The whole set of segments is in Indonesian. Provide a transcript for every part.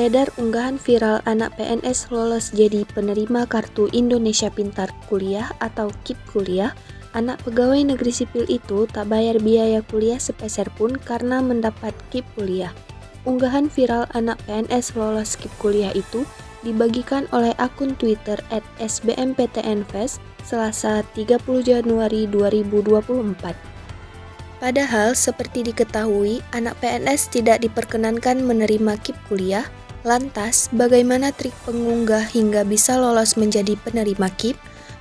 Beredar unggahan viral anak PNS lolos jadi penerima Kartu Indonesia Pintar Kuliah atau KIP Kuliah. Anak pegawai negeri sipil itu tak bayar biaya kuliah sepeser pun karena mendapat KIP Kuliah. Unggahan viral anak PNS lolos KIP Kuliah itu dibagikan oleh akun Twitter @sbmptnfest Selasa 30 Januari 2024. Padahal seperti diketahui, anak PNS tidak diperkenankan menerima KIP kuliah. Lantas, bagaimana trik pengunggah hingga bisa lolos menjadi penerima KIP?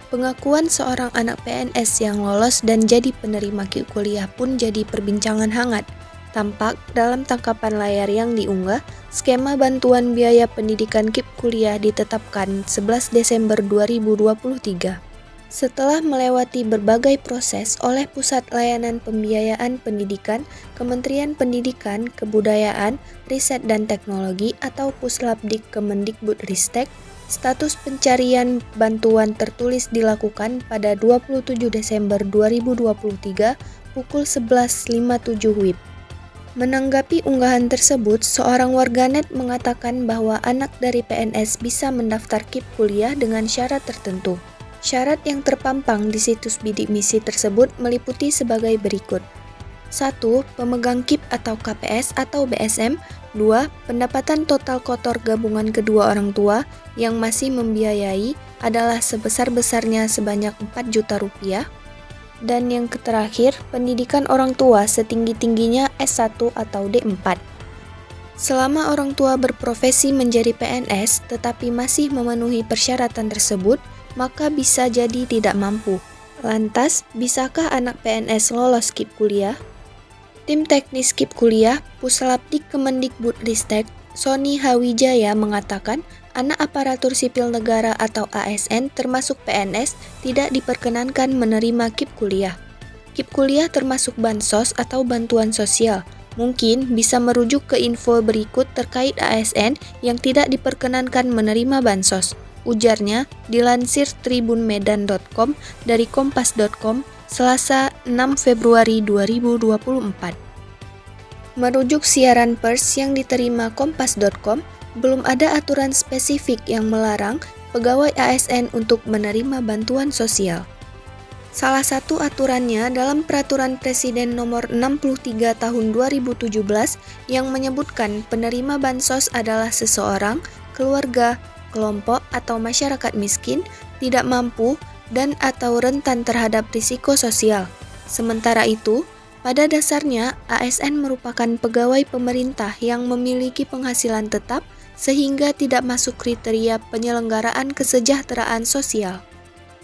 Pengakuan seorang anak PNS yang lolos dan jadi penerima KIP kuliah pun jadi perbincangan hangat. Tampak dalam tangkapan layar yang diunggah, skema bantuan biaya pendidikan KIP kuliah ditetapkan 11 Desember 2023. Setelah melewati berbagai proses oleh Pusat Layanan Pembiayaan Pendidikan, Kementerian Pendidikan, Kebudayaan, Riset dan Teknologi atau Puslapdik Kemendikbudristek, status pencarian bantuan tertulis dilakukan pada 27 Desember 2023 pukul 11.57 WIB. Menanggapi unggahan tersebut, seorang warganet mengatakan bahwa anak dari PNS bisa mendaftar KIP kuliah dengan syarat tertentu. Syarat yang terpampang di situs bidik misi tersebut meliputi sebagai berikut. 1. Pemegang KIP atau KPS atau BSM. 2. Pendapatan total kotor gabungan kedua orang tua yang masih membiayai adalah sebesar-besarnya sebanyak 4 juta rupiah. Dan yang terakhir, pendidikan orang tua setinggi-tingginya S1 atau D4. Selama orang tua berprofesi menjadi PNS tetapi masih memenuhi persyaratan tersebut, maka bisa jadi tidak mampu. Lantas, bisakah anak PNS lolos KIP kuliah? Tim teknis KIP kuliah, Puslapdik Kemendikbudristek, Sony Hawijaya mengatakan, anak aparatur sipil negara atau ASN termasuk PNS tidak diperkenankan menerima KIP kuliah. KIP kuliah termasuk bansos atau bantuan sosial. Mungkin bisa merujuk ke info berikut terkait ASN yang tidak diperkenankan menerima bansos. Ujarnya dilansir tribunmedan.com dari kompas.com Selasa 6 Februari 2024. Merujuk siaran pers yang diterima kompas.com, belum ada aturan spesifik yang melarang pegawai ASN untuk menerima bantuan sosial. Salah satu aturannya dalam Peraturan Presiden Nomor 63 Tahun 2017 yang menyebutkan penerima bansos adalah seseorang, keluarga, kelompok atau masyarakat miskin, tidak mampu, dan atau rentan terhadap risiko sosial. Sementara itu, pada dasarnya ASN merupakan pegawai pemerintah yang memiliki penghasilan tetap sehingga tidak masuk kriteria penyelenggaraan kesejahteraan sosial.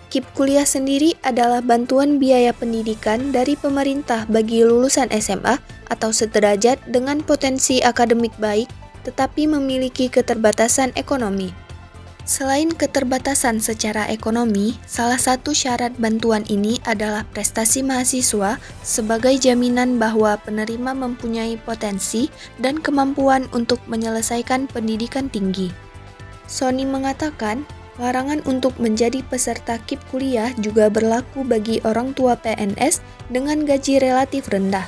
KIP kuliah sendiri adalah bantuan biaya pendidikan dari pemerintah bagi lulusan SMA atau sederajat dengan potensi akademik baik tetapi memiliki keterbatasan ekonomi. Selain keterbatasan secara ekonomi, salah satu syarat bantuan ini adalah prestasi mahasiswa sebagai jaminan bahwa penerima mempunyai potensi dan kemampuan untuk menyelesaikan pendidikan tinggi. Sony mengatakan, larangan untuk menjadi peserta KIP kuliah juga berlaku bagi orang tua PNS dengan gaji relatif rendah.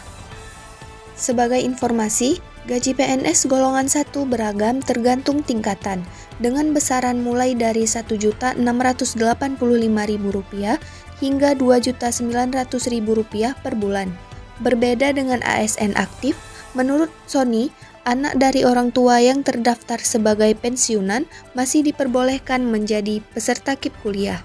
Sebagai informasi, gaji PNS golongan 1 beragam tergantung tingkatan, dengan besaran mulai dari Rp1.685.000 hingga Rp2.900.000 per bulan. Berbeda dengan ASN aktif, menurut Sony, anak dari orang tua yang terdaftar sebagai pensiunan masih diperbolehkan menjadi peserta KIP kuliah.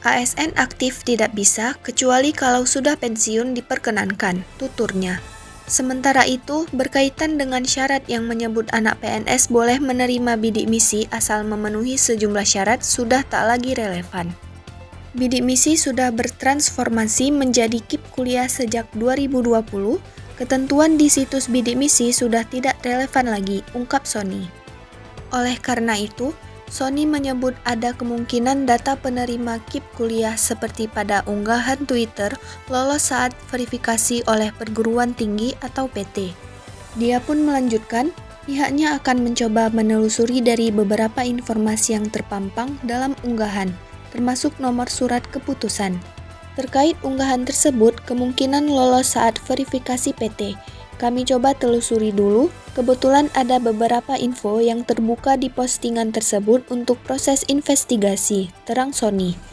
ASN aktif tidak bisa kecuali kalau sudah pensiun diperkenankan, tuturnya. Sementara itu, berkaitan dengan syarat yang menyebut anak PNS boleh menerima bidik misi asal memenuhi sejumlah syarat sudah tak lagi relevan. Bidik misi sudah bertransformasi menjadi KIP kuliah sejak 2020, ketentuan di situs bidik misi sudah tidak relevan lagi, ungkap Sony. Oleh karena itu, Sony menyebut ada kemungkinan data penerima KIP kuliah seperti pada unggahan Twitter lolos saat verifikasi oleh perguruan tinggi atau PT. Dia pun melanjutkan, pihaknya akan mencoba menelusuri dari beberapa informasi yang terpampang dalam unggahan, termasuk nomor surat keputusan. Terkait unggahan tersebut, kemungkinan lolos saat verifikasi PT. Kami coba telusuri dulu, kebetulan ada beberapa info yang terbuka di postingan tersebut untuk proses investigasi, terang Sony.